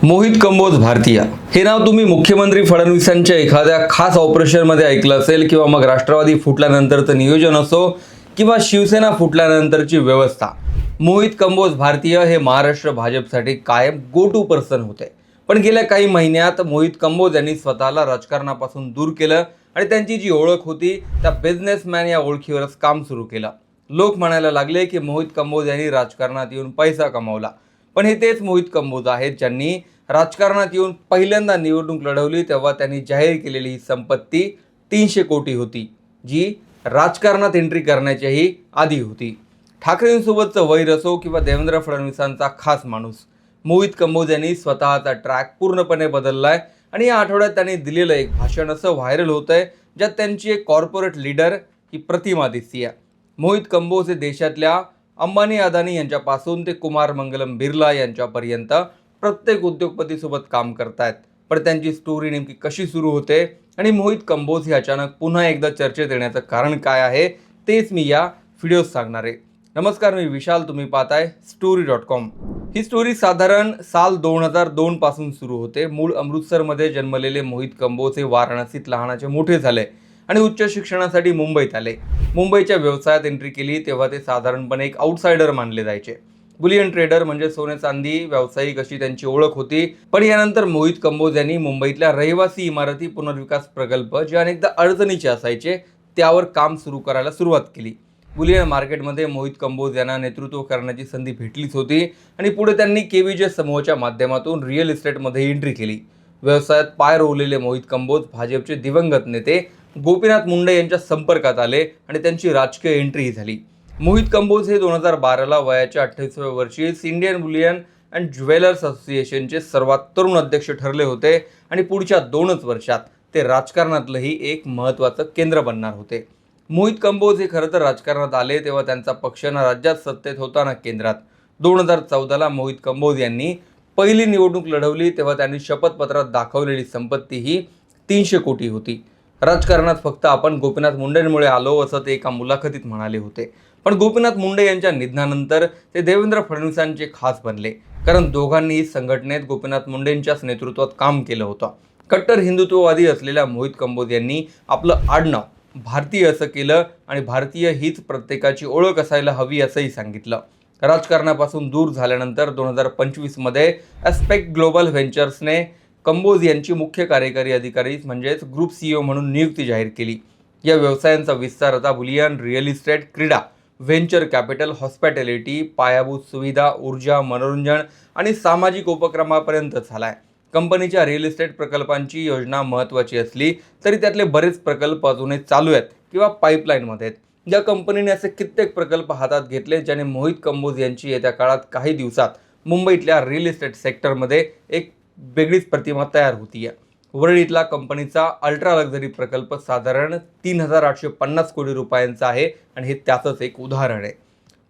मोहित कंबोज भारतीय हे नाव तुम्ही मुख्यमंत्री फडणवीसांच्या एखाद्या खास ऑपरेशनमध्ये ऐकलं असेल किंवा मग राष्ट्रवादी फुटल्यानंतरचं नियोजन असो किंवा शिवसेना फुटल्यानंतरची व्यवस्था. मोहित कंबोज भारतीय हे महाराष्ट्र भाजपसाठी कायम गो टू पर्सन होते. पण गेल्या काही महिन्यात मोहित कंबोज यांनी स्वतःला राजकारणापासून दूर केलं आणि त्यांची जी ओळख होती त्या बिझनेसमॅन या ओळखीवरच काम सुरू केलं. लोक म्हणायला लागले की मोहित कंबोज यांनी राजकारणात येऊन पैसा कमावला. पण हे तेच मोहित कंबोज आहेत ज्यांनी राजकारणात येऊन पहिल्यांदा निवडणूक लढवली तेव्हा त्यांनी जाहीर केलेली ही संपत्ती 300 कोटी होती, जी राजकारणात एंट्री करण्याच्याही आधी होती. ठाकरेंसोबतचं वैर असो किंवा देवेंद्र फडणवीसांचा खास माणूस, मोहित कंबोज यांनी स्वतःचा ट्रॅक पूर्णपणे बदललाय. आणि या आठवड्यात त्यांनी दिलेलं एक भाषण असं व्हायरल होतंय ज्यात त्यांची एक कॉर्पोरेट लीडर ही प्रतिमा दिसतीये. मोहित कंबोज हे देशातल्या अंबानी अदानी यांच्यापासून ते कुमार मंगलम बिर्ला यांच्यापर्यंत प्रत्येक उद्योगपतीसोबत काम करतायत. पण त्यांची स्टोरी नेमकी कशी सुरू होते आणि मोहित कंबोज हे अचानक पुन्हा एकदा चर्चेत येण्याचं कारण काय आहे तेच मी या व्हिडिओत सांगणार आहे. नमस्कार, मी विशाल, तुम्ही पाहताय story.com. ही स्टोरी साधारण साल 2002 पासून सुरू होते. मूळ अमृतसरमध्ये जन्मलेले मोहित कंबोज हे वाराणसीत लहानाचे मोठे झाले आणि उच्च शिक्षणासाठी मुंबईत आले. मुंबईच्या व्यवसायात एंट्री केली तेव्हा ते साधारणपणे एक आउटसायडर मानले जायचे. बुलियन ट्रेडर म्हणजे सोने चांदी व्यावसायिक अशी त्यांची ओळख होती. पण यानंतर मोहित कंबोज यांनी मुंबईतल्या रहिवासी इमारती पुनर्विकास प्रकल्प जे अनेकदा अडचणीचे असायचे त्यावर काम सुरू करायला सुरुवात केली. बुलियन मार्केटमध्ये मोहित कंबोज यांना नेतृत्व करण्याची संधी भेटलीच होती आणि पुढे त्यांनी केव्हीजे समूहाच्या माध्यमातून रिअल इस्टेटमध्ये एंट्री केली. व्यवसायात पाय रोवलेले मोहित कंबोज भाजपचे दिवंगत नेते गोपीनाथ मुंडे यांच्या संपर्कात आले आणि त्यांची राजकीय एंट्री झाली. मोहित कंबोज हे 2012ला वयाच्या 28व्या वर्षी इंडियन बुलियन अँड ज्वेलर्स असोसिएशनचे सर्वात तरुण अध्यक्ष ठरले होते आणि पुढच्या 2च वर्षात ते राजकारणातलंही एक महत्त्वाचं केंद्र बनणार होते. मोहित कंबोज हे खरं तर राजकारणात आले तेव्हा त्यांचा पक्ष ना राज्यात सत्तेत होता ना केंद्रात. 2014ला मोहित कंबोज यांनी पहिली निवडणूक लढवली तेव्हा त्यांनी शपथपत्रात दाखवलेली संपत्ती ही 300 कोटी होती. राजकारणात फक्त आपण गोपीनाथ मुंडेंमुळे आलो असं ते एका मुलाखतीत म्हणाले होते. पण गोपीनाथ मुंडे यांच्या निधनानंतर ते देवेंद्र फडणवीसांचे खास बनले, कारण दोघांनीही संघटनेत गोपीनाथ मुंडेंच्याच नेतृत्वात काम केलं होतं. कट्टर हिंदुत्ववादी असलेल्या मोहित कंबोज यांनी आपलं आडनाव भारतीय असं केलं आणि भारतीय हीच प्रत्येकाची ओळख असायला हवी असंही सांगितलं. राजकारणापासून दूर झाल्यानंतर 2025मध्ये ॲस्पेक्ट ग्लोबल व्हेंचर्सने कंबोज यांची मुख्य कार्यकारी अधिकारी म्हणजेच ग्रुप CEO म्हणून नियुक्ती जाहीर केली. या व्यवसायांचा विस्तार आता बुलियन, रिअल इस्टेट, क्रीडा, व्हेंचर कॅपिटल, हॉस्पिटॅलिटी, पायाभूत सुविधा, ऊर्जा, मनोरंजन आणि सामाजिक उपक्रमापर्यंत झाला आहे. कंपनीच्या रिअल इस्टेट प्रकल्पांची योजना महत्त्वाची असली तरी त्यातले बरेच प्रकल्प अजूनही चालू आहेत किंवा पाईपलाईनमध्ये आहेत. या कंपनीने असे कित्येक प्रकल्प हातात घेतले ज्याने मोहित कंबोज यांची येत्या काळात काही दिवसात मुंबईतल्या रिअल इस्टेट सेक्टरमध्ये एक वेगळीच प्रतिमा तयार होतीये. वरळीतला कंपनीचा अल्ट्रा लक्झरी प्रकल्प साधारण 3,850 कोटी रुपयांचा आहे आणि हे त्याचंच एक उदाहरण आहे.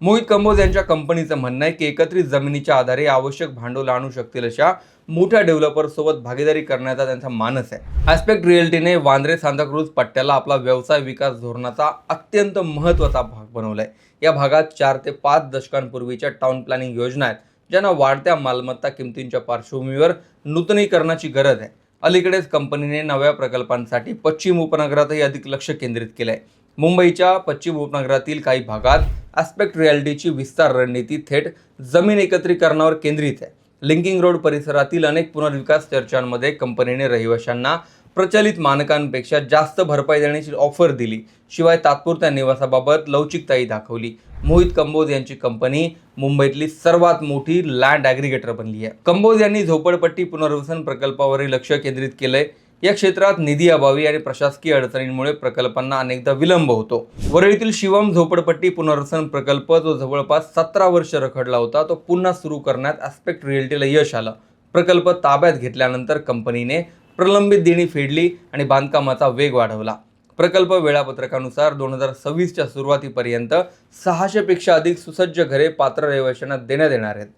मोहित कंबोज यांच्या कंपनीचं म्हणणं आहे की एकत्रित जमिनीच्या आधारे आवश्यक भांडवल आणू शकतील अशा मोठ्या डेव्हलपरसोबत भागीदारी करण्याचा त्यांचा मानस आहे. ॲस्पेक्ट रिअल्टीने वांद्रे सांताक्रूज पट्ट्याला आपला व्यवसाय विकास धोरणाचा अत्यंत महत्त्वाचा भाग बनवलाय. या भागात 4 ते 5 दशकांपूर्वीच्या टाउन प्लॅनिंग योजना आहेत ज्यांना वाढत्या मालमत्ता किमतींच्या पार्श्वभूमीवर नूतनीकरणाची गरज आहे. अलीकडेच कंपनीने नव्या प्रकल्पांसाठी पश्चिम उपनगरातही अधिक लक्ष केंद्रित केलं आहे. मुंबईच्या पश्चिम उपनगरातील काही भागात ॲस्पेक्ट रिअल्टीची विस्तार रणनीती थेट जमीन एकत्रीकरणावर केंद्रित आहे. लिंकिंग रोड परिसरातील अनेक पुनर्विकास चर्चांमध्ये कंपनीने रहिवाशांना प्रचलित मानकांपेक्षा जास्त भरपाई देण्याची ऑफर दिली. शिवाय तात्पुरत्या निवासाबाबत लवचिकताही दाखवली. मोहित कंबोज यांची कंपनी मुंबईतली सर्वात मोठी लँड ॲग्रिगेटर बनली आहे. कंबोज यांनी झोपडपट्टी पुनर्वसन प्रकल्पावरही लक्ष केंद्रित केलंय. या क्षेत्रात निधी अभावी आणि प्रशासकीय अडचणींमुळे प्रकल्पांना अनेकदा विलंब होतो. वरळीतील शिवम झोपडपट्टी पुनर्वसन प्रकल्प जो जवळपास 17 वर्ष रखडला होता तो पुन्हा सुरू करण्यात ॲस्पेक्ट रिअल्टीला यश आलं. प्रकल्प ताब्यात घेतल्यानंतर कंपनीने प्रलंबित देणी फेडली आणि बांधकामाचा वेग वाढवला. प्रकल्प वेळापत्रकानुसार 2026च्या सुरुवातीपर्यंत 600 पेक्षा अधिक सुसज्ज घरे पात्र रहिवाशांना देण्यात येणार आहेत.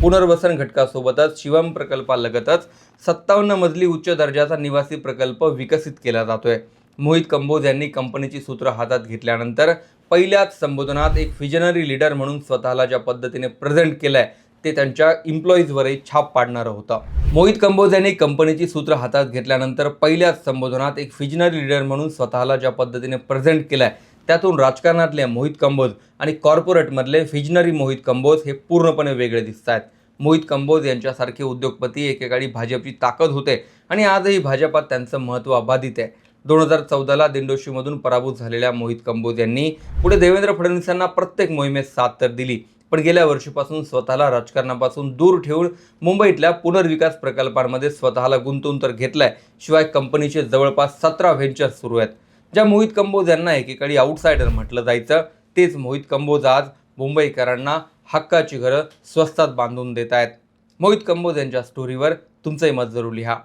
पुनर्वसन घटकासोबतच शिवम प्रकल्पालगतच 57 मजली उच्च दर्जाचा निवासी प्रकल्प विकसित केला जातोय. मोहित कंबोज यांनी कंपनीची सूत्र हातात घेतल्यानंतर पहिल्याच संबोधनात एक व्हिजनरी लीडर म्हणून स्वतःला ज्या पद्धतीने प्रेझेंट केलंय ते त्यांच्या एम्प्लॉईजवरही छाप पाडणारं होतं. मोहित कंबोज यांनी कंपनीची सूत्र हातात घेतल्यानंतर पहिल्याच संबोधनात एक विजनरी लीडर म्हणून स्वतःला ज्या पद्धतीने प्रेझेंट केलाय, त्यातून राजकारणातले मोहित कंबोज आणि कॉर्पोरेटमधले विजनरी मोहित कंबोज हे पूर्णपणे वेगळे दिसत आहेत. मोहित कंबोज यांच्यासारखे उद्योगपती एकेकाळी भाजपची ताकद होते आणि आजही भाजपात त्यांचं महत्त्व अबाधित आहे. 2014ला दिंडोशीमधून पराभूत झालेल्या मोहित कंबोज यांनी पुढे देवेंद्र फडणवीसांना प्रत्येक मोहिमेत साथ तर दिली, पण गेल्या वर्षीपासून स्वतःला राजकारणापासून दूर ठेवून मुंबईतल्या पुनर्विकास प्रकल्पांमध्ये स्वतःला गुंतवून तर घेतलाय. शिवाय कंपनीचे जवळपास 17 व्हेंचर्स सुरू आहेत. ज्या मोहित कंबोज यांना एकेकाळी आउटसायडर म्हटलं जायचं, तेच मोहित कंबोज आज मुंबईकरांना हक्काची घरं स्वस्तात बांधून देत आहेत. मोहित कंबोज यांच्या स्टोरीवर तुमचंही मत जरूर लिहा.